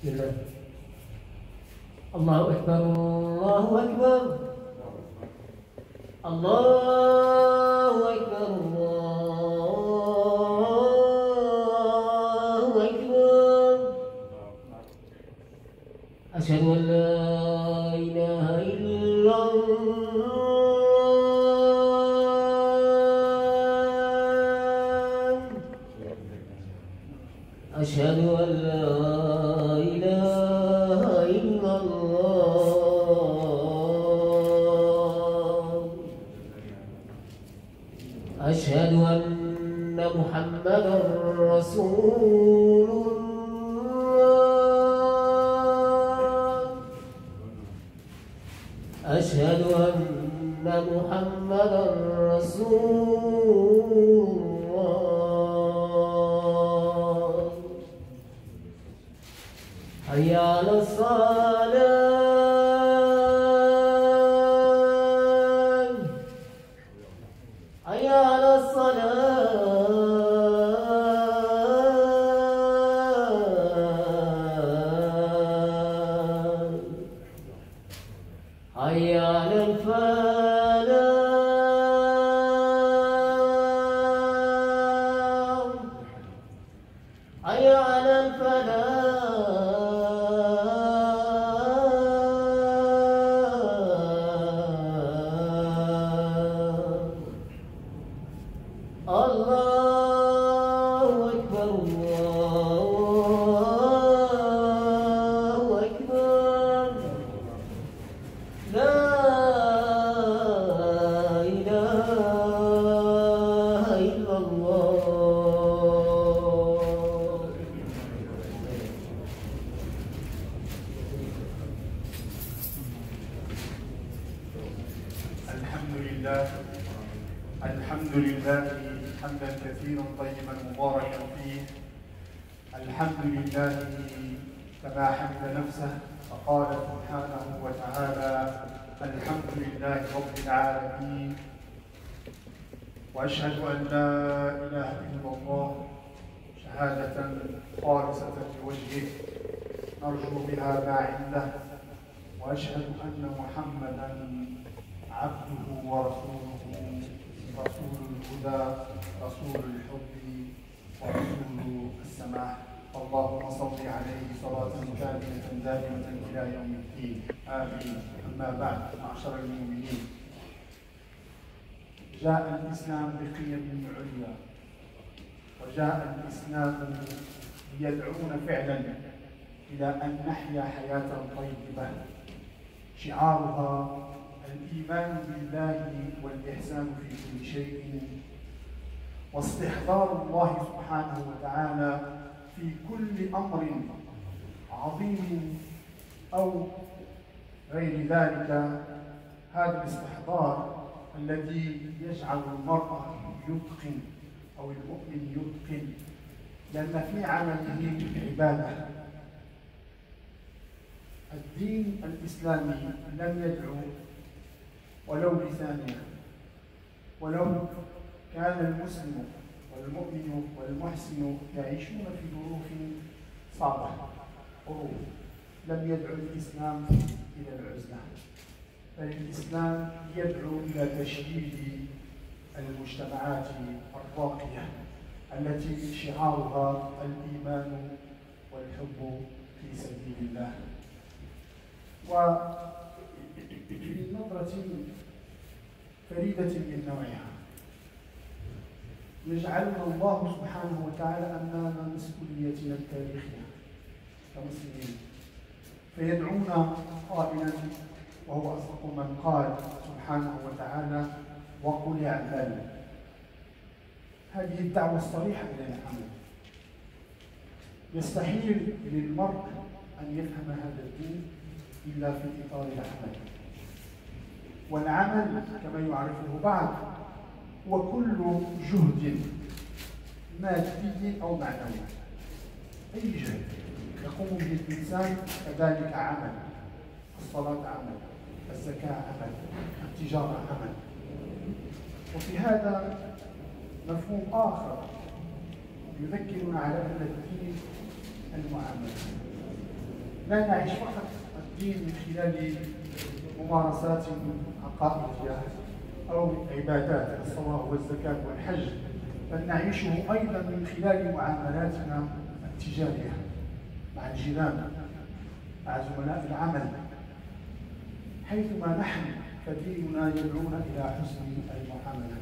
بسم الله. الله أكبر الله أكبر الله أكبر الله أكبر. أشهد أن لا إله إلا الله. أشهد أن لا إله إلا الله. أشهد أن محمدا رسول الله. أشهد أن محمدا رسول الله. حي على الصلاة حي على الصلاة حي على الفلاح حي على الفلاح. الله أكبر الله أكبر. لا إله إلا الله. الحمد لله حمدا كثيرا طيبا مباركا فيه. الحمد لله كما حمد نفسه فقال سبحانه وتعالى: الحمد لله رب العالمين، واشهد ان لا اله الا الله شهاده خالصه لوجهه نرجو بها ما عنده، واشهد ان محمدا عبده ورسوله، رسول الهدى، رسول الحب، ورسول السماح. اللهم صل عليه صلاة كاملة دائمة إلى يوم الدين، آمين. أما بعد، معشر المؤمنين، جاء الإسلام بقيم عليا، وجاء الإسلام ليدعونا فعلا إلى أن نحيا حياة طيبة شعارها الإيمان بالله والإحسان في كل شيء، واستحضار الله سبحانه وتعالى في كل أمر عظيم أو غير ذلك. هذا الاستحضار الذي يجعل المرء يتقن أو المؤمن يتقن، لأن في عمله عبادة. الدين الإسلامي لم يدعو ولو بثانية، ولو كان المسلم والمؤمن والمحسن يعيشون في ظروف صعبة، حروب، لم يدعو الإسلام إلى العزلة، بل الإسلام يدعو إلى تشييد المجتمعات الراقية التي شعارها الإيمان والحب في سبيل الله. وفي نظرة فريدة من نوعها يجعلنا الله سبحانه وتعالى أمام مسؤوليتنا التاريخية كمسلمين، فيدعونا قائلا، وهو أصدق من قال سبحانه وتعالى: وقل اعملوا. هذه الدعوة الصريحة إلى العمل. يستحيل للمرء أن يفهم هذا الدين إلا في إطار العمل، والعمل كما يعرفه بعض هو كل جهد مادي أو معنوي، أي جهد يقوم به الإنسان كذلك عمل. الصلاة عمل، الزكاة عمل، التجارة عمل. وفي هذا مفهوم آخر يذكرنا على أن الدين المعاملة، لا نعيش فقط الدين من خلال ممارسات عقائدية أو عبادات الصلاة والزكاة والحج، بل نعيشه أيضا من خلال معاملاتنا التجارية مع الجيران، مع زملاء العمل. حيثما نحن فديننا يدعونا إلى حسن المعاملة.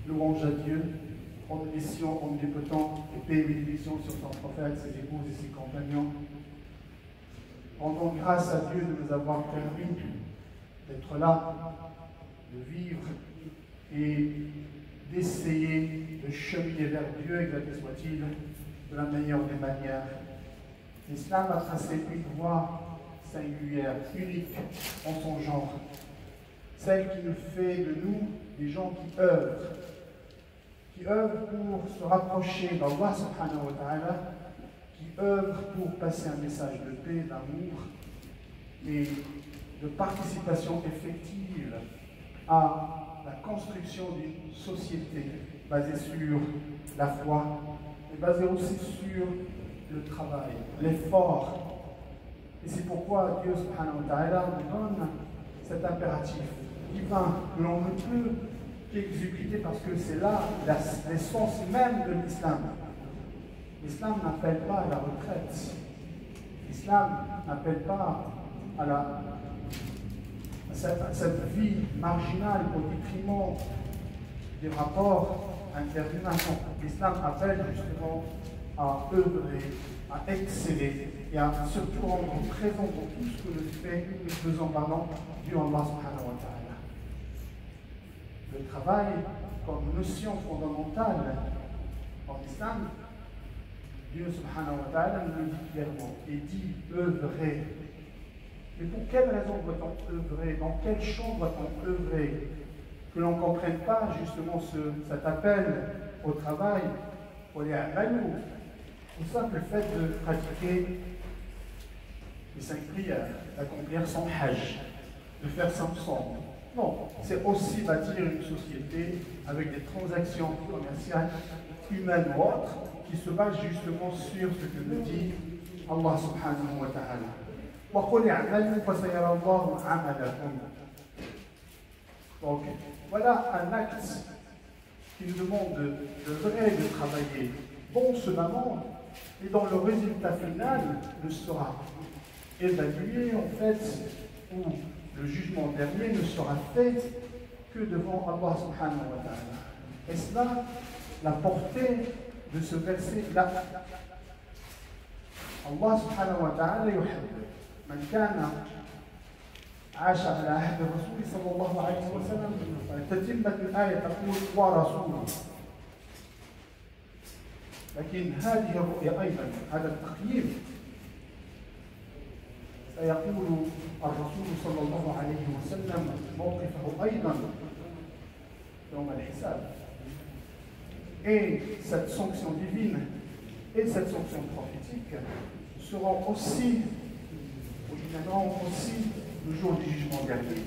Louange à Dieu, omniscient, omnipotent, et paix et bénédiction sur son prophète, ses épouses et ses compagnons. Rendons grâce à Dieu de nous avoir permis d'être là, de vivre et d'essayer de cheminer vers Dieu, exalté soit-il, de la meilleure des manières. L'islam a tracé une voie singulière, unique en son genre, celle qui nous fait de nous des gens qui œuvrent pour se rapprocher d'Allah subhanahu wa ta'ala, qui œuvrent pour passer un message de paix, d'amour et de participation effective à la construction d'une société basée sur la foi, mais basée aussi sur le travail, l'effort. Et c'est pourquoi Dieu subhanahu wa ta'ala nous donne cet impératif divin que l'on ne peut qu'exécuter parce que c'est là l'essence même de l'islam. L'islam n'appelle pas à la retraite. L'islam n'appelle pas à cette vie marginale au détriment des rapports interhumains. L'islam appelle justement à œuvrer, à exceller et à surtout rendre présent pour tout ce que nous faisons du Allah subhanahu wa ta'ala. Le travail comme notion fondamentale en islam, Dieu subhanahu wa ta'ala nous le dit clairement et dit œuvrer. Mais pour quelle raison doit-on œuvrer? Dans quel champ doit-on œuvrer? Que l'on ne comprenne pas justement cet appel au travail pour les amalou, au simple fait de pratiquer les 5 prières, d'accomplir son hajj, de faire son psaume. Non, c'est aussi bâtir une société avec des transactions commerciales, humaines ou autres, qui se basent justement sur ce que nous dit Allah subhanahu wa ta'ala. Donc, voilà un acte qui nous demande de travailler constamment et dont le résultat final ne sera évalué en fait, ou le jugement dernier ne sera fait que devant Allah subhanahu wa ta'ala. Est-ce là la portée de ce verset-là? Allah subhanahu wa ta'ala yuhibbu man kana عاش على عهد الرسول صلى الله عليه وسلم. تتمة الآية تقول ورسوله. لكن هذه الرؤية أيضا، هذا التقييم سيقول الرسول صلى الله عليه وسلم موقفه أيضا يوم الحساب. Et cette sanction divine et cette sanction prophétique seront aussi, ou viendront aussi le jour du jugement dernier.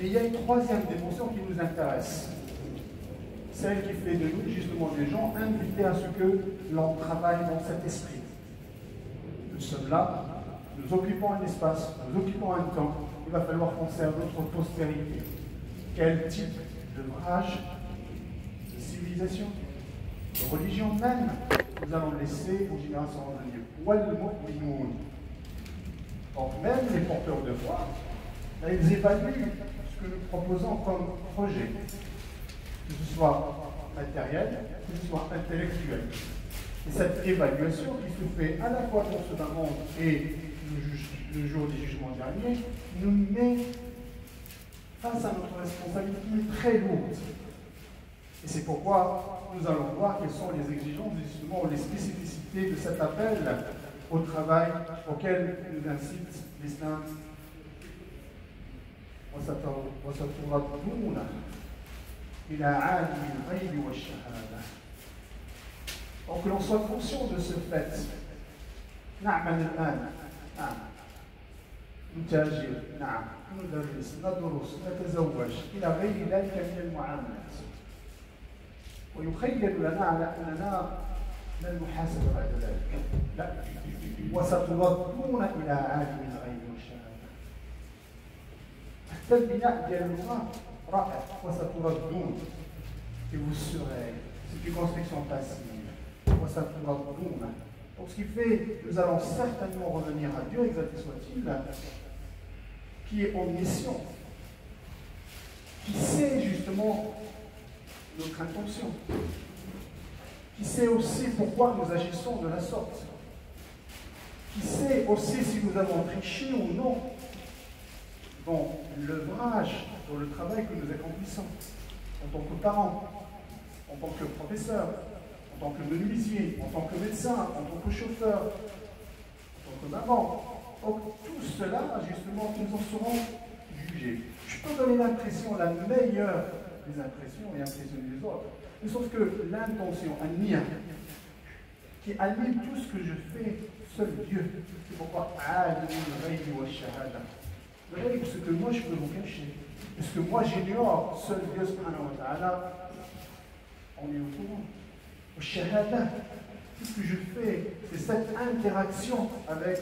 Et il y a une troisième dimension qui nous intéresse, celle qui fait de nous justement des gens invités à ce que l'on travaille dans cet esprit. Nous sommes là, nous occupons un espace, nous occupons un temps, il va falloir penser à notre postérité. Quel type d'ouvrage, de civilisation, de religion même nous allons laisser aux générations à venir. Donc même les porteurs de foi, ils évaluent ce que nous proposons comme projet, que ce soit matériel, que ce soit intellectuel. Et cette évaluation qui se fait à la fois pour ce monde et le jour du jugement dernier, nous met face à notre responsabilité très lourde. Et c'est pourquoi nous allons voir quelles sont les exigences, justement, les spécificités de cet appel au travail auquel nous incite l'islam. وستردون إلى عالم الغيب والشهادة. Donc que l'on soit conscient de ce fait. نعمل الآن، نعم، نتاجر، نعم، ندرس، ندرس، نتزوج إلى غير ذلك من المعاملات. ويخيل لنا على أننا لن نحاسب بعد ذلك. لا، وستردون إلى عالم الغيب والشهادة. حتى البناء ديال اللغة رائع. وستردون et vous serez. C'est une construction passive. وستردون. Donc ce qui fait, nous allons certainement revenir à Dieu, exalté soit-il, qui est omniscient, qui sait justement notre intention, qui sait aussi pourquoi nous agissons de la sorte, qui sait aussi si nous avons triché ou non dans l'œuvrage, dans le travail que nous accomplissons, en tant que parents, en tant que professeurs, en tant que menuisier, en tant que médecin, en tant que chauffeur, en tant que maman. Donc tout cela, justement, nous en serons jugés. Je peux donner l'impression, la meilleure des impressions et impressionner les autres. Mais sauf que l'intention, un nia, qui anime tout ce que je fais, seul Dieu. C'est pourquoi le règle, ce que moi je peux vous cacher, ce que moi j'ignore, seul Dieu subhanahu wa ta'ala, on est au courant. Shahada, tout ce que je fais, c'est cette interaction avec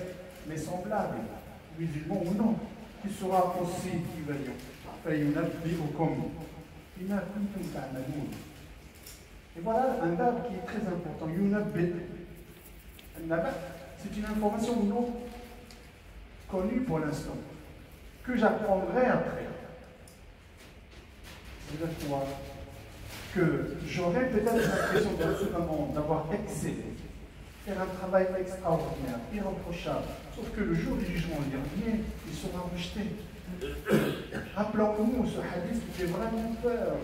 mes semblables, musulmans ou non, qui sera aussi évaluant. Et voilà un verbe qui est très important. C'est une information non connue pour l'instant, que j'apprendrai après. C'est-à-dire quoi? Que j'aurais peut-être l'impression dans ce moment d'avoir excellé, faire un travail extraordinaire, irréprochable, sauf que le jour du jugement dernier, il sera rejeté. Rappelons-nous ce hadith qui fait vraiment peur.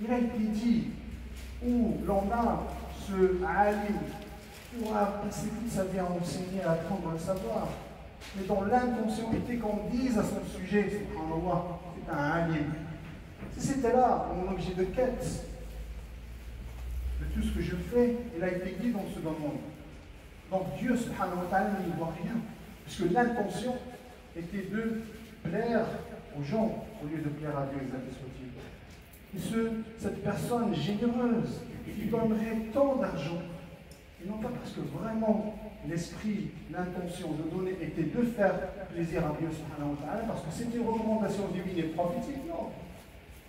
Il a été dit où l'on a ce alim qui aura passé toute sa vie à enseigner, à apprendre le savoir, mais dont l'intention était qu'on dise à son sujet, subhanallah, c'est un alim. Si c'était là mon objet de quête de tout ce que je fais, il a été dit dans ce monde. Donc Dieu subhanahu wa ta'ala n'y voit rien, puisque l'intention était de plaire aux gens au lieu de plaire à Dieu, exalté soit-il. Et cette personne généreuse qui donnerait tant d'argent, et non pas parce que vraiment l'esprit, l'intention de donner était de faire plaisir à Dieu subhanahu wa ta'ala, parce que c'était une recommandation divine et prophétique, non.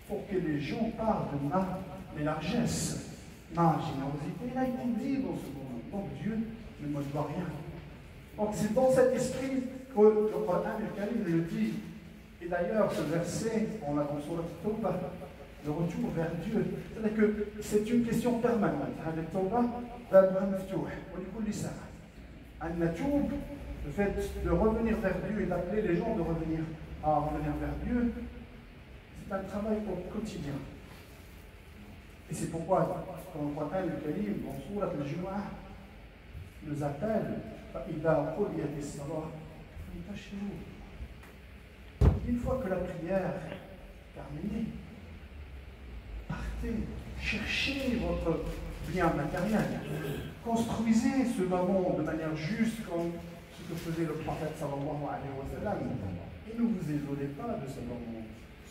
Pour que les gens parlent de ma largesse, ma générosité, il a été dit dans ce moment. Donc Dieu ne me doit rien. Donc c'est dans cet esprit que le Coran al-Karim le dit. Et d'ailleurs, ce verset, on l'a dans Sourate Tawbah, le retour vers Dieu. C'est-à-dire que c'est une question permanente. Le fait de revenir vers Dieu et d'appeler les gens de revenir vers Dieu, c'est un travail au quotidien. Et c'est pourquoi, quand le Coran al-Karim, dans Sourate al-Jumu'ah, nous appelle une fois que la prière est terminée, partez, cherchez votre bien matériel, construisez ce moment de manière juste comme ce que faisait le prophète sallallahu alayhi wa sallam. Et ne vous isolez pas de ce moment.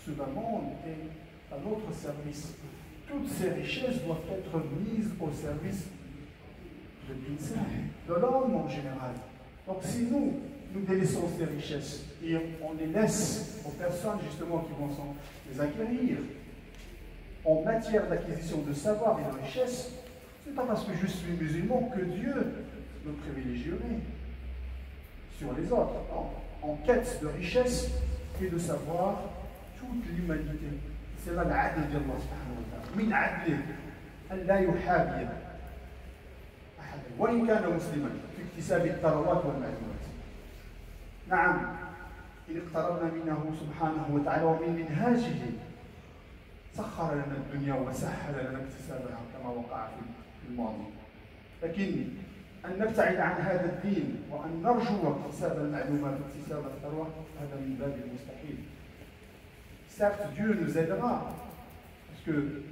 Ce moment est à notre service. Toutes ces richesses doivent être mises au service de l'insan, de l'homme en général. Donc si nous délaissons ces richesses et on les laisse aux personnes justement qui vont les acquérir en matière d'acquisition de savoir et de richesse, ce n'est pas parce que je suis musulman que Dieu me privilégierait sur les autres. En quête de richesse et de savoir toute l'humanité. C'est là l'adl d'Allah subhanahu wa ta'ala. Min adli an la yuhabi ahadan wa in kana musliman fi iktisabi al-tharawat wal ma'lumat. نعم إن اقتربنا منه سبحانه وتعالى ومن منهاجه سخر لنا الدنيا وسهل لنا اكتسابها كما وقع في الماضي. لكن أن نبتعد عن هذا الدين وأن نرجو اكتساب المعلومات واكتساب الثروة هذا من باب المستحيل. Certes, Dieu nous aidera parce que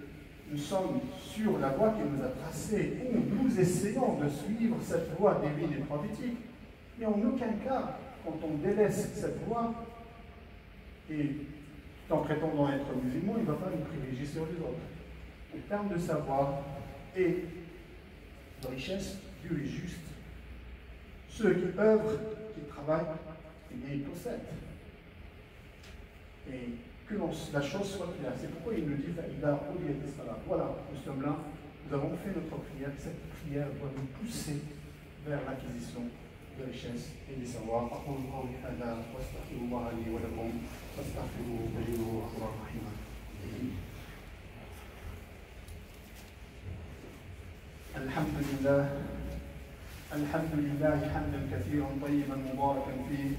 nous sommes sur la voie qu'il nous a tracée où nous essayons de suivre cette voie divine et prophétique, mais en aucun cas quand on délaisse cette voie, et tout en prétendant être musulman, il ne va pas nous privilégier sur les autres. En termes de savoir et de richesse, Dieu est juste. Ceux qui œuvrent, qui travaillent, eh bien, ils possèdent. Et que la chose soit claire. C'est pourquoi il nous dit voilà, nous sommes là, nous avons fait notre prière. Cette prière doit nous pousser vers l'acquisition de richesses et des savoirs. الحمد لله حمدا كثيرا طيبا مباركا فيه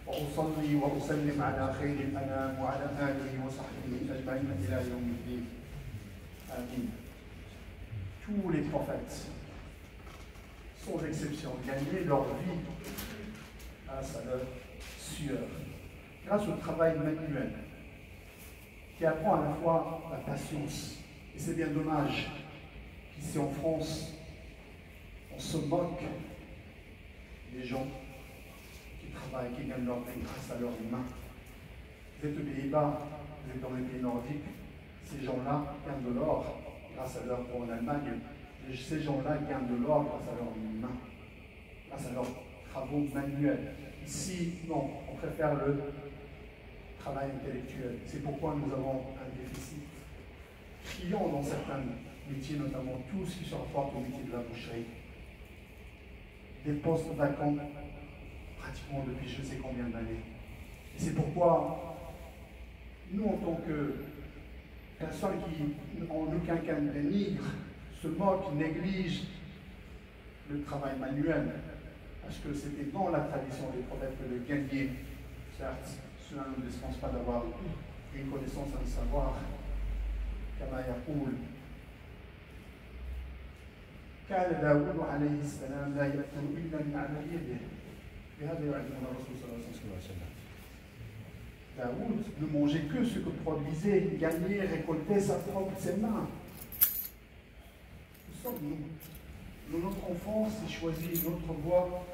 وأصلي وأسلم على خير الأنام وعلى آله وصحبه أجمعين إلى يوم الدين آمين. Tous les prophètes, sans exception, gagnaient leur vie grâce à leur sueur, grâce au travail manuel, qui apprend à la fois la patience. Et c'est bien dommage qu'ici en France, on se moque des gens qui travaillent, qui gagnent leur vie grâce à leurs mains. Vous êtes aux Pays-Bas, vous êtes dans les pays nordiques, ces gens-là gagnent de l'or grâce à leur, en Allemagne, ces gens-là gagnent de l'or grâce à leurs mains, grâce à leurs travaux manuels. Ici, non, on préfère le travail intellectuel. C'est pourquoi nous avons un déficit criant dans certains métiers, notamment tout ce qui se rapporte au métier de la boucherie. Des postes vacants pratiquement depuis je ne sais combien d'années. Et c'est pourquoi nous, en tant que personnes qui en aucun cas dénigrent, se moquent, négligent le travail manuel, parce que c'était dans la tradition des prophètes que de gagner. Certes, cela ne dispense pas d'avoir une connaissance, un savoir, كما يقول كان داود عليه السلام لا يأكل إلا من عمل يده. بهذا يعلمنا الرسول صلى الله عليه وسلم. Daoud ne mangeait que ce que produisait, gagnait, récoltait ses mains. Nous sommes nous. Notre enfance, c'est choisir une autre voie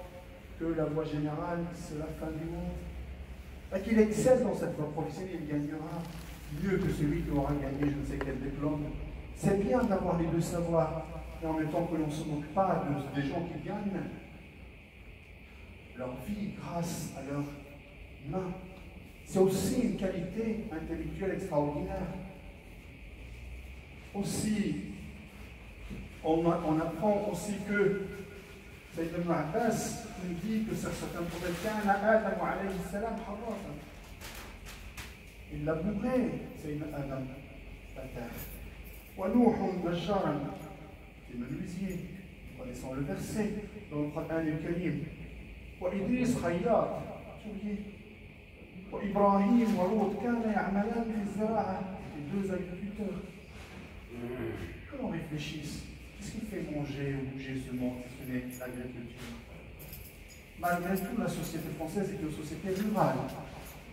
que la voie générale, c'est la fin du monde. Et qu'il excelle dans cette voie professionnelle, il gagnera mieux que celui qui aura gagné je ne sais quel diplôme. C'est bien d'avoir les deux savoirs, mais en même temps que l'on ne se moque pas des gens qui gagnent leur vie grâce à leurs mains. C'est aussi une qualité intellectuelle extraordinaire. Aussi, on apprend aussi que Sayyid ibn Abbas nous dit que certains prophètes, Adam alayhi salam harratan. Il labourait, Sayyid Adam, la terre. Wa Nuhun Najjaran, il est menuisier, connaissant le verset dans le Coran al-Karim. Wa Idris Khayyat, وإبراهيم ولوط كانا يعملان في الزراعة. Les deux agriculteurs. Que l'on réfléchisse, qu'est-ce qui fait manger ou bouger ce monde si ce n'est l'agriculture? Malgré tout, la société française est une société rurale.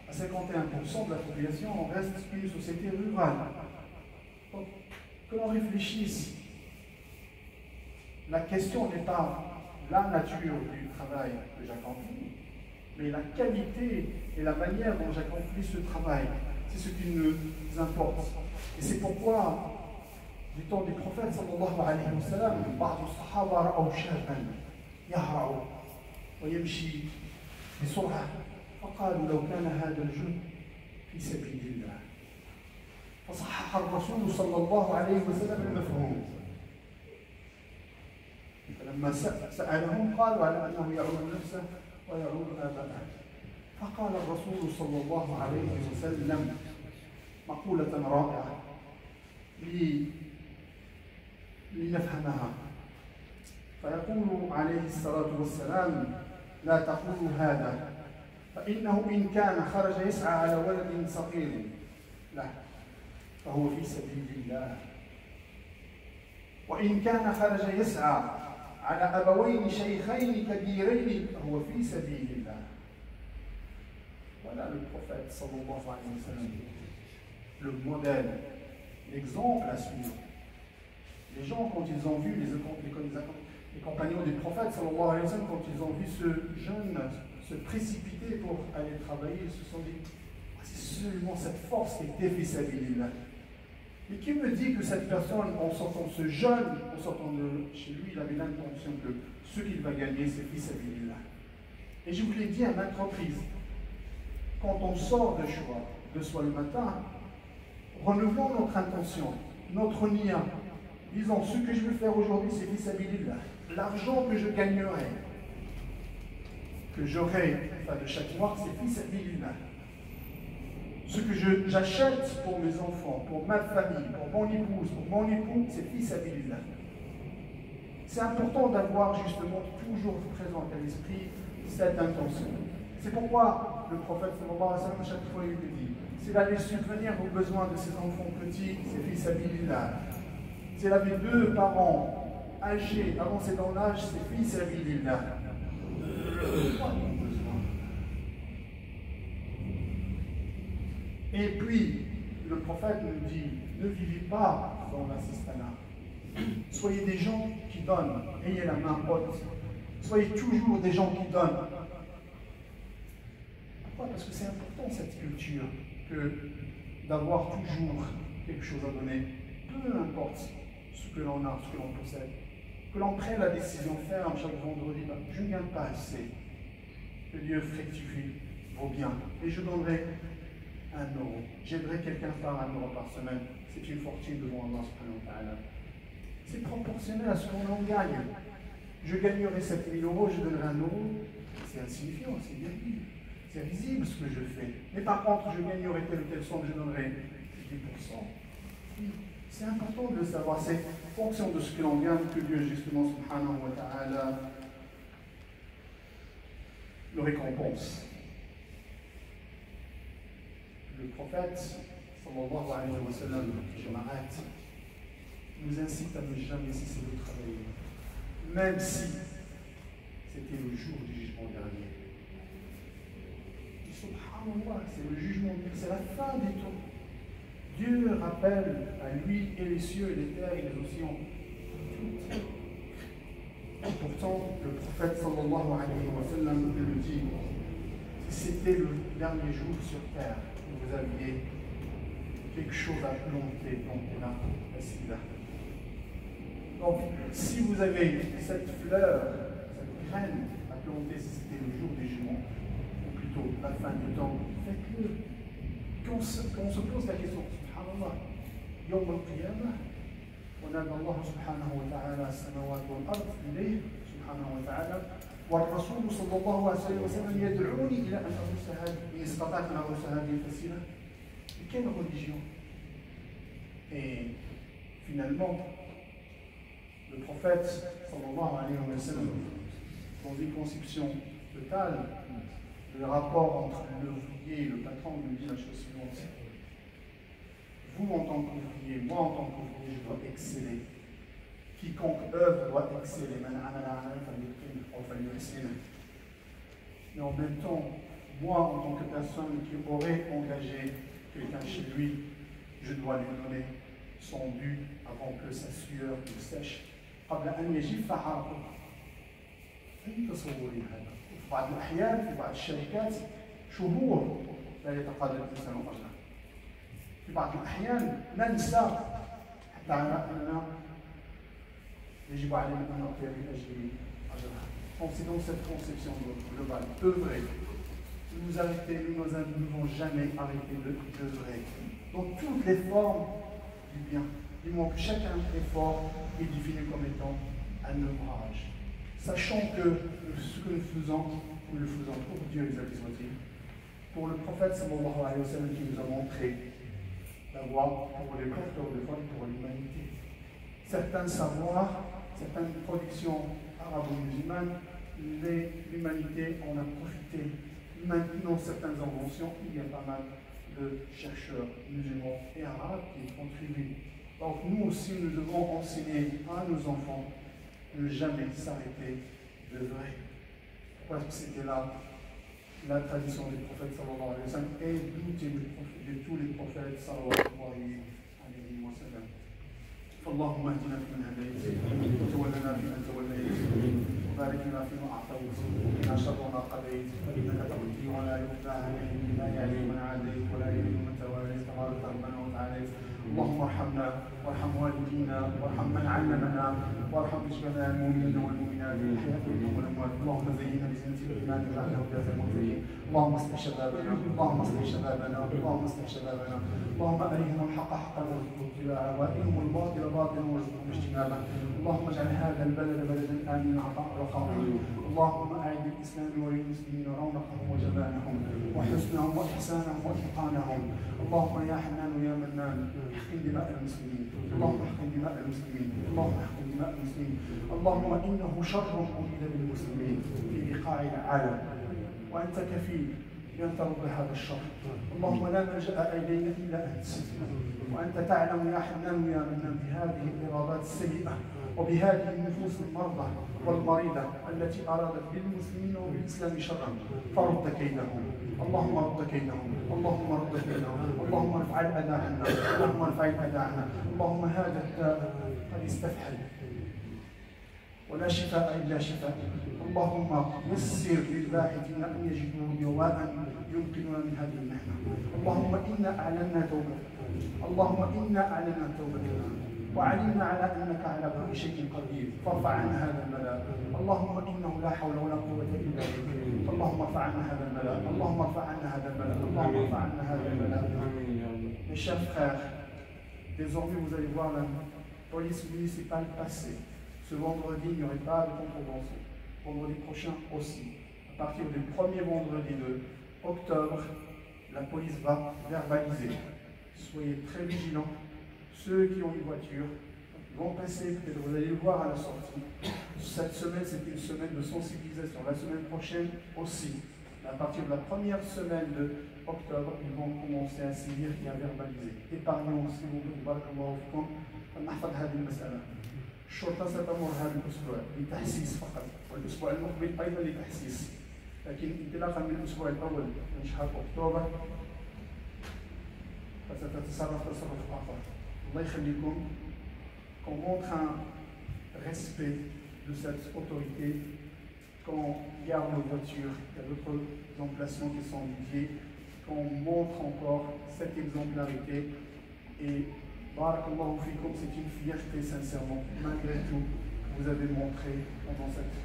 À 51% de la population, on reste une société rurale. Donc, que l'on réfléchisse. La question n'est pas la nature du travail que j'accomplis, mais la qualité et la manière dont j'accomplis ce travail, c'est ce qui nous importe. Et c'est pourquoi, du temps des prophètes, sallallahu alayhi wa sallam, بعض الصحابة رأوا شابا يهرع ويمشي بسرعة فقالوا لو كان هذا الجند في سبيل الله فصحح الرسول صلى الله عليه وسلم المفهوم. فلما سألهم قالوا على أنه يعود نفسه ويعود آباءه. فقال الرسول صلى الله عليه وسلم مقولة رائعة لنفهمها. فيقول عليه الصلاة والسلام لا تقولوا هذا فإنه إن كان خرج يسعى على ولد صغير له فهو في سبيل الله، وإن كان خرج يسعى على أبوين شيخين كبيرين فهو في سبيل الله. Voilà le prophète sallallahu alayhi wa sallam, le modèle, l'exemple à suivre. Les gens, quand ils ont vu, les compagnons du prophète sallallahu alayhi wa sallam, quand ils ont vu ce jeune se précipiter pour aller travailler, ils se sont dit, c'est seulement cette force qui était fi sabilillah. Mais qui me dit que cette personne, en sortant ce jeune, en sortant de chez lui, il avait l'intention que ce qu'il va gagner, c'est fils à là. Et je vous l'ai dit à maintes reprises, quand on sort de soi le matin, renouvelons notre intention, notre nia. Disons, ce que je veux faire aujourd'hui, c'est fils à l'argent que je gagnerai, que j'aurai à la fin de chaque mois, c'est fils à ce que j'achète pour mes enfants, pour ma famille, pour mon épouse, pour mon époux, c'est fils à C'est important d'avoir justement toujours présent à l'esprit cette intention. C'est pourquoi le prophète sallallahu alayhi wa sallam, chaque fois il le dit, s'il allait subvenir aux besoins de ses enfants petits, c'est fils à S'il avait 2 parents âgés, avancés dans l'âge, c'est fils à Et puis, le prophète nous dit, ne vivez pas dans l'assistanat. Soyez des gens qui donnent, ayez la main haute. Soyez toujours des gens qui donnent. Pourquoi? Parce que c'est important cette culture que d'avoir toujours quelque chose à donner, peu importe ce que l'on a, ce que l'on possède. Que l'on prenne la décision ferme chaque vendredi, je ne gagne pas assez. Que Dieu fructifie vos biens. Et je donnerai 1 euro. J'aiderai quelqu'un par 1 euro par semaine. C'est une fortune devant Allah subhanahu wa ta'ala. C'est proportionnel à ce qu'on en gagne. Je gagnerai 7 000 euros, je donnerai 1 euro. C'est insignifiant, c'est visible. C'est visible ce que je fais. Mais par contre, je gagnerai telle ou telle somme, je donnerai 10%. C'est important de le savoir. C'est en fonction de ce que l'on gagne que Dieu, justement, subhanahu wa ta'ala, le récompense. Le prophète, sallallahu alayhi wa sallam, je m'arrête, nous incite à ne jamais cesser de travailler, même si c'était le jour du jugement dernier. Et subhanallah, c'est le jugement, c'est la fin des temps. Dieu rappelle à lui et les cieux, et les terres et les océans. Et pourtant, le prophète sallallahu alayhi wa sallam le dit, si c'était le dernier jour sur terre, vous aviez quelque chose à planter, donc là, là. Donc, si vous avez cette fleur, cette graine à planter, si c'était le jour du jugement, ou plutôt la fin du temps, faites-le. Quand on se pose la question, subhanallah, yawm al-qiyamah, on a Allah subhanahu wa ta'ala, samawat wal-ard, ilayh, subhanahu wa ta'ala, والرسول صلى الله عليه وسلم يدعوني إلى أن أرسل هذه إن استطعت أن أرسل هذه الفسيلة. Quelle religion? Et finalement, le prophète sallallahu alayhi wa sallam, dans une conception totale, le rapport entre l'ouvrier et le patron nous dit la chose suivante. Vous, en tant qu'ouvrier, moi, en tant qu'ouvrier, je dois exceller. Quiconque œuvre doit exceller. Mais en même temps, moi, en tant que personne qui aurait engagé quelqu'un chez lui, je dois lui donner son dû avant que sa sueur ne sèche. قبل أن يجف عرقه. أي تصور هذا؟ في بعض الأحيان في بعض الشركات شهور لا يتقاضى الإنسان أجره. في بعض الأحيان ننسى حتى أننا يجب علينا أن نعطي لأجله أجرها. Donc c'est dans cette conception globale, œuvrer. Nous ne devons jamais arrêter d'œuvrer. Donc toutes les formes du bien. Du moment que chaque effort est défini comme étant un œuvrage. Sachant que ce que nous le faisons pour Dieu, exalté soit-il, pour le prophète sallallahu alayhi wa sallam qui nous a montré la voie pour les porteurs de foi et pour l'humanité. Certains savoirs, certaines productions arabo-musulmanes, l'humanité en a profité. Maintenant, certaines inventions, il y a pas mal de chercheurs musulmans et arabes qui contribuent. Donc nous aussi, nous devons enseigner à nos enfants de ne jamais s'arrêter d'œuvrer. Parce que c'était là la tradition des prophètes sallallahu alayhi wa sallam et de tous les prophètes sallallahu alayhi wa sallam. اللهم اهدنا فيمن هديت وتولنا فيمن توليت وبارك لنا فيما اعطيت وقنا شر ما قضيت فانك تقضي ولا يقضى عليك لا يعلم من عاديت ولا يعلم من تواليت تبارك ربنا وتعاليت اللهم ارحمنا وارحم والدينا وارحم من علمنا وارحم جميع المؤمنين والمؤمنات الحياة منهم والاموات. اللهم زينا بزينة الايمان واجعلنا هداة المهتدين. اللهم اصلح شبابنا، اللهم اصلح شبابنا، اللهم اصلح شبابنا. اللهم ارهم الحق حقا وارزقهم اتباعه وارهم الباطل باطلا وارزقهم اجتنابه. اللهم اجعل هذا البلد بلدا امنا عطاء رخاء. اللهم اعد الاسلام وللمسلمين رونقهم وجمالهم وحسنهم واحسانهم واتقانهم. اللهم يا حنان يا منان احقن دماء المسلمين، اللهم احقن دماء المسلمين، اللهم احقن دماء المسلمين. اللهم انه شر اريد بالمسلمين في بقاع العالم وانت كفيل بان ترد هذا الشر. اللهم لا ملجا الينا الا انت، وانت تعلم يا حنان يا منان بهذه الارادات السيئه وبهذه النفوس المرضى والمريضه التي ارادت بالمسلمين وبالاسلام شرا، فرد كيدهم. اللهم رد كيدهم، اللهم رد كيدهم، اللهم ارفع الاذى عنا، اللهم ارفع الاذى عنا. اللهم هذا الداء قد استفحل ولا شفاء الا شفاء. اللهم يسر للباحثين ان يجدوا دواء ينقذنا من هذه المحنه. اللهم انا اعلنا توبتنا، اللهم انا اعلنا توبتنا وعلمنا على انك على كل شيء قدير، فارفع عنا هذا البلاء. اللهم انه لا حول ولا قوه الا بك. اللهم ارفع عنا هذا البلاء، اللهم ارفع عنا هذا البلاء، اللهم ارفع عنا هذا البلاء. Mes chers frères, désormais vous allez voir la police municipale passer. Ce vendredi, il n'y aurait pas de contrevention. Vendredi prochain aussi. À partir du premier vendredi de octobre, la police va verbaliser. Soyez très vigilants. Ceux qui ont une voiture vont passer, peut-être vous allez le voir à la sortie. Cette semaine, c'est une semaine de sensibilisation. La semaine prochaine aussi. À partir de la première semaine de octobre, ils vont commencer à saisir et à verbaliser. Épargnons, s'il vous plaît, بارك الله فيكم، أن نحفظ هذه المسألة. الشرطة ستمر هذا الأسبوع لتحسيس فقط، والأسبوع المقبل أيضا لتحسيس. لكن انطلاقا من الأسبوع الأول من شهر أكتوبر فستتصرف تصرف آخر. الله يخليكم. Qu'on montre un respect de cette autorité, qu'on garde nos voitures, il y a d'autres emplacements qui sont dédiés, qu'on montre encore cette exemplarité. Et barakallahu fikum, c'est une fierté sincèrement, malgré tout, que vous avez montré pendant cette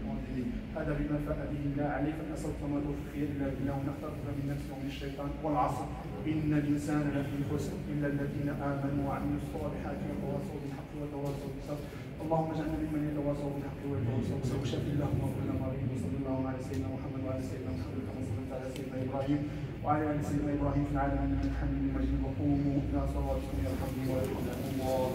pandémie. هذا بما فاء به الله عليك ان اصبت ما توفيق الا بالله ونحترز من نفسه ومن الشيطان والعصر ان الانسان لفي خسر الا الذين امنوا وعملوا الصالحات وتواصوا بالحق وتواصوا بالصبر. اللهم اجعلنا ممن يتواصوا بالحق ويتواصوا بالصبر. شفي اللهم كل مريض وصلى الله على سيدنا محمد وعلى سيدنا محمد كما صليت على سيدنا ابراهيم وعلى ال سيدنا ابراهيم في العالمين انك حميد مجيد. وقوموا الى صلاتكم يرحمكم ويرحمكم الله.